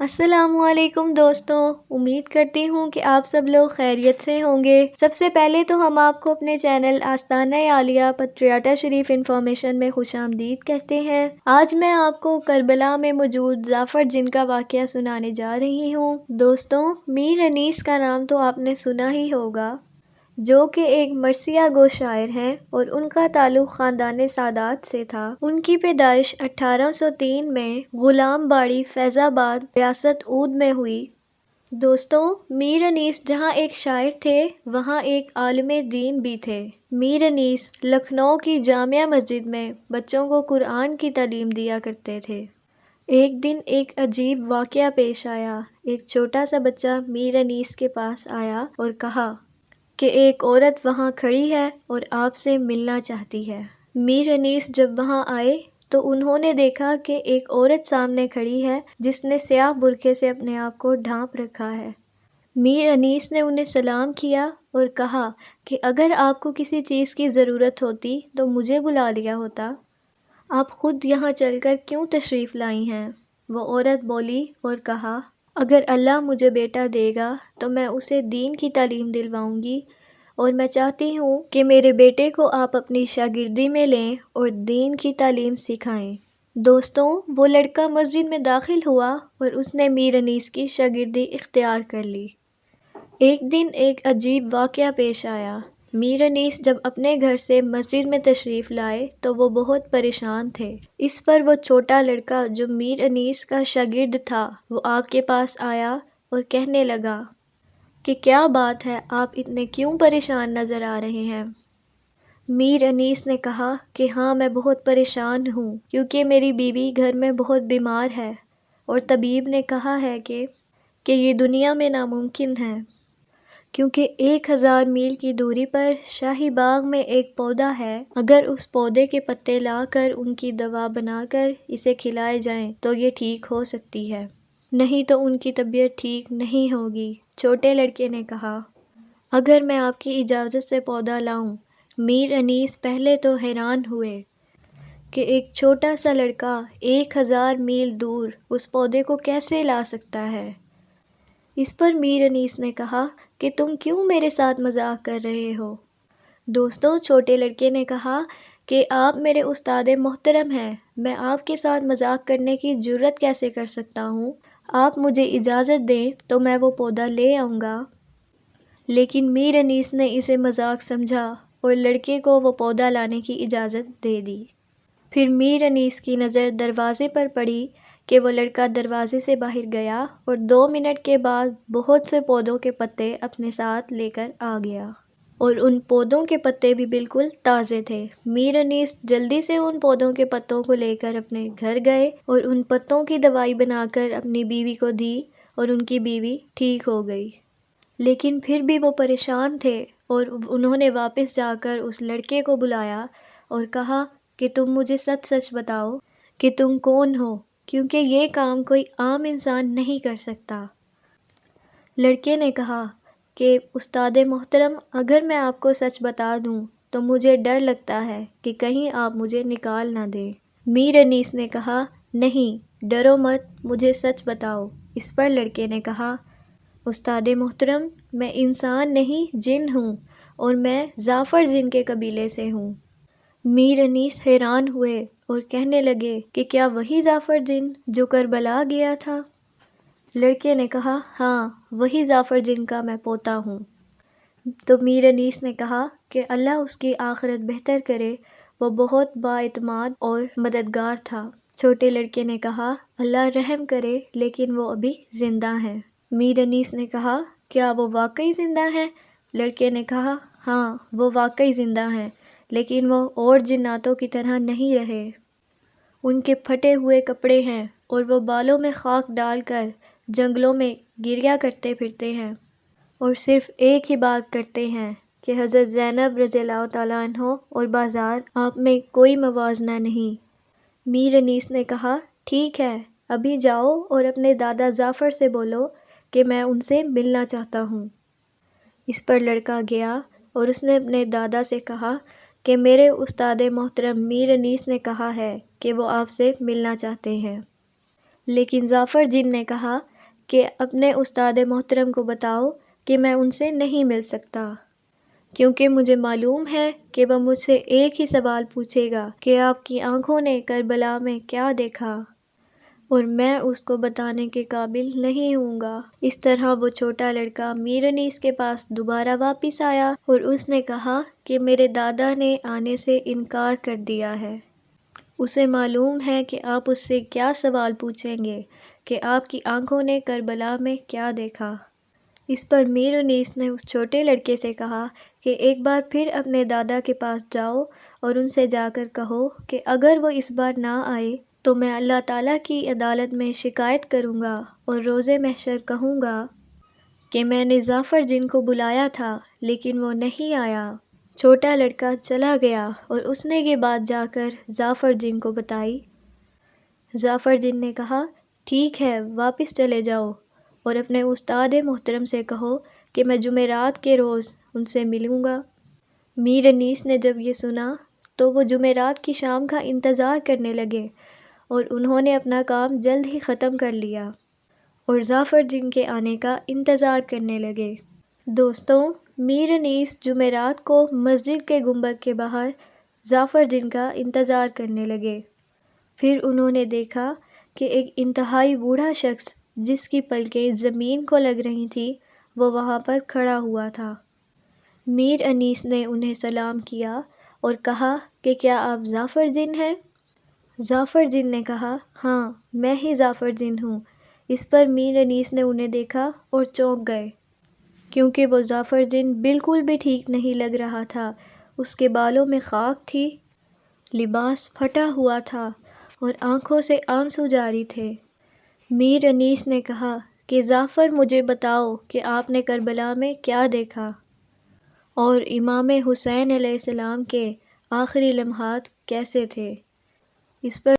السلام علیکم دوستوں، امید کرتی ہوں کہ آپ سب لوگ خیریت سے ہوں گے۔ سب سے پہلے تو ہم آپ کو اپنے چینل آستانہ عالیہ پٹریاٹا شریف انفارمیشن میں خوش آمدید کہتے ہیں۔ آج میں آپ کو کربلا میں موجود جعفر جن کا واقعہ سنانے جا رہی ہوں۔ دوستوں، میر انیس کا نام تو آپ نے سنا ہی ہوگا، جو کہ ایک مرثیہ گو شاعر ہیں اور ان کا تعلق خاندان سادات سے تھا۔ ان کی پیدائش 1803 میں غلام باڑی فیض آباد ریاست اودھ میں ہوئی۔ دوستوں، میر انیس جہاں ایک شاعر تھے وہاں ایک عالم دین بھی تھے۔ میر انیس لکھنؤ کی جامع مسجد میں بچوں کو قرآن کی تعلیم دیا کرتے تھے۔ ایک دن ایک عجیب واقعہ پیش آیا۔ ایک چھوٹا سا بچہ میر انیس کے پاس آیا اور کہا کہ ایک عورت وہاں کھڑی ہے اور آپ سے ملنا چاہتی ہے۔ میر انیس جب وہاں آئے تو انہوں نے دیکھا کہ ایک عورت سامنے کھڑی ہے جس نے سیاہ برقعے سے اپنے آپ کو ڈھانپ رکھا ہے۔ میر انیس نے انہیں سلام کیا اور کہا کہ اگر آپ کو کسی چیز کی ضرورت ہوتی تو مجھے بلا لیا ہوتا، آپ خود یہاں چل کر کیوں تشریف لائی ہیں؟ وہ عورت بولی اور کہا، اگر اللہ مجھے بیٹا دے گا تو میں اسے دین کی تعلیم دلواؤں گی، اور میں چاہتی ہوں کہ میرے بیٹے کو آپ اپنی شاگردی میں لیں اور دین کی تعلیم سکھائیں۔ دوستوں، وہ لڑکا مسجد میں داخل ہوا اور اس نے میر انیس کی شاگردی اختیار کر لی۔ ایک دن ایک عجیب واقعہ پیش آیا۔ میر انیس جب اپنے گھر سے مسجد میں تشریف لائے تو وہ بہت پریشان تھے۔ اس پر وہ چھوٹا لڑکا جو میر انیس کا شاگرد تھا وہ آپ کے پاس آیا اور کہنے لگا کہ کیا بات ہے، آپ اتنے کیوں پریشان نظر آ رہے ہیں؟ میر انیس نے کہا کہ ہاں، میں بہت پریشان ہوں کیونکہ میری بیوی گھر میں بہت بیمار ہے اور طبیب نے کہا ہے کہ یہ دنیا میں ناممکن ہے، کیونکہ 1000 میل کی دوری پر شاہی باغ میں ایک پودا ہے، اگر اس پودے کے پتے لا کر ان کی دوا بنا کر اسے کھلائے جائیں تو یہ ٹھیک ہو سکتی ہے، نہیں تو ان کی طبیعت ٹھیک نہیں ہوگی۔ چھوٹے لڑکے نے کہا، اگر میں آپ کی اجازت سے پودا لاؤں؟ میر انیس پہلے تو حیران ہوئے کہ ایک چھوٹا سا لڑکا 1000 میل دور اس پودے کو کیسے لا سکتا ہے۔ اس پر میر انیس نے کہا کہ تم کیوں میرے ساتھ مذاق کر رہے ہو؟ دوستوں، چھوٹے لڑکے نے کہا کہ آپ میرے استاد محترم ہیں، میں آپ کے ساتھ مذاق کرنے کی جرأت کیسے کر سکتا ہوں؟ آپ مجھے اجازت دیں تو میں وہ پودا لے آؤں گا۔ لیکن میر انیس نے اسے مذاق سمجھا اور لڑکے کو وہ پودا لانے کی اجازت دے دی۔ پھر میر انیس کی نظر دروازے پر پڑی کہ وہ لڑکا دروازے سے باہر گیا اور 2 منٹ کے بعد بہت سے پودوں کے پتے اپنے ساتھ لے کر آ گیا، اور ان پودوں کے پتے بھی بالکل تازے تھے۔ میر انیس جلدی سے ان پودوں کے پتوں کو لے کر اپنے گھر گئے اور ان پتوں کی دوائی بنا کر اپنی بیوی کو دی اور ان کی بیوی ٹھیک ہو گئی۔ لیکن پھر بھی وہ پریشان تھے اور انہوں نے واپس جا کر اس لڑکے کو بلایا اور کہا کہ تم مجھے سچ سچ بتاؤ کہ تم کون ہو، کیونکہ یہ کام کوئی عام انسان نہیں کر سکتا۔ لڑکے نے کہا کہ استاد محترم، اگر میں آپ کو سچ بتا دوں تو مجھے ڈر لگتا ہے کہ کہیں آپ مجھے نکال نہ دیں۔ میر انیس نے کہا، نہیں، ڈرو مت، مجھے سچ بتاؤ۔ اس پر لڑکے نے کہا، استاد محترم، میں انسان نہیں جن ہوں اور میں جعفر جن کے قبیلے سے ہوں۔ میر انیس حیران ہوئے اور کہنے لگے کہ کیا وہی جعفر جن جو کربلا گیا تھا؟ لڑکے نے کہا، ہاں، وہی جعفر جن کا میں پوتا ہوں۔ تو میر انیس نے کہا کہ اللہ اس کی آخرت بہتر کرے، وہ بہت بااعتماد اور مددگار تھا۔ چھوٹے لڑکے نے کہا، اللہ رحم کرے، لیکن وہ ابھی زندہ ہیں۔ میر انیس نے کہا، کیا وہ واقعی زندہ ہیں؟ لڑکے نے کہا، ہاں، وہ واقعی زندہ ہیں، لیکن وہ اور جناتوں کی طرح نہیں رہے۔ ان کے پھٹے ہوئے کپڑے ہیں اور وہ بالوں میں خاک ڈال کر جنگلوں میں گریا کرتے پھرتے ہیں اور صرف ایک ہی بات کرتے ہیں کہ حضرت زینب رضی اللہ تعالیٰ عنہ اور بازار، آپ میں کوئی موازنہ نہیں۔ میر انیس نے کہا، ٹھیک ہے، ابھی جاؤ اور اپنے دادا جعفر سے بولو کہ میں ان سے ملنا چاہتا ہوں۔ اس پر لڑکا گیا اور اس نے اپنے دادا سے کہا کہ میرے استاد محترم میر انیس نے کہا ہے کہ وہ آپ سے ملنا چاہتے ہیں۔ لیکن جعفر جن نے کہا کہ اپنے استاد محترم کو بتاؤ کہ میں ان سے نہیں مل سکتا، کیونکہ مجھے معلوم ہے کہ وہ مجھ سے ایک ہی سوال پوچھے گا کہ آپ کی آنکھوں نے کربلا میں کیا دیکھا، اور میں اس کو بتانے کے قابل نہیں ہوں گا۔ اس طرح وہ چھوٹا لڑکا میر انیس کے پاس دوبارہ واپس آیا اور اس نے کہا کہ میرے دادا نے آنے سے انکار کر دیا ہے۔ اسے معلوم ہے کہ آپ اس سے کیا سوال پوچھیں گے کہ آپ کی آنکھوں نے کربلا میں کیا دیکھا۔ اس پر میر انیس نے اس چھوٹے لڑکے سے کہا کہ ایک بار پھر اپنے دادا کے پاس جاؤ اور ان سے جا کر کہو کہ اگر وہ اس بار نہ آئے تو میں اللہ تعالیٰ کی عدالت میں شکایت کروں گا اور روز محشر کہوں گا کہ میں نے جعفر جن کو بلایا تھا لیکن وہ نہیں آیا۔ چھوٹا لڑکا چلا گیا اور اس نے یہ بات جا کر جعفر جن کو بتائی۔ جعفر جن نے کہا ٹھیک ہے، واپس چلے جاؤ اور اپنے استاد محترم سے کہو کہ میں جمعرات کے روز ان سے ملوں گا۔ میر انیس نے جب یہ سنا تو وہ جمعرات کی شام کا انتظار کرنے لگے اور انہوں نے اپنا کام جلد ہی ختم کر لیا اور جعفر جن کے آنے کا انتظار کرنے لگے۔ دوستوں، میر انیس جمعرات کو مسجد کے گنبد کے باہر جعفر جن کا انتظار کرنے لگے۔ پھر انہوں نے دیکھا کہ ایک انتہائی بوڑھا شخص جس کی پلکیں زمین کو لگ رہی تھیں وہ وہاں پر کھڑا ہوا تھا۔ میر انیس نے انہیں سلام کیا اور کہا کہ کیا آپ جعفر جن ہیں؟ جعفر جن نے کہا ہاں، میں ہی جعفر جن ہوں۔ اس پر میر انیس نے انہیں دیکھا اور چونک گئے، کیونکہ وہ جعفر جن بالکل بھی ٹھیک نہیں لگ رہا تھا۔ اس کے بالوں میں خاک تھی، لباس پھٹا ہوا تھا اور آنکھوں سے آنسو جاری تھے۔ میر انیس نے کہا کہ جعفر مجھے بتاؤ کہ آپ نے کربلا میں کیا دیکھا اور امام حسین علیہ السلام کے آخری لمحات کیسے تھے؟ اس پر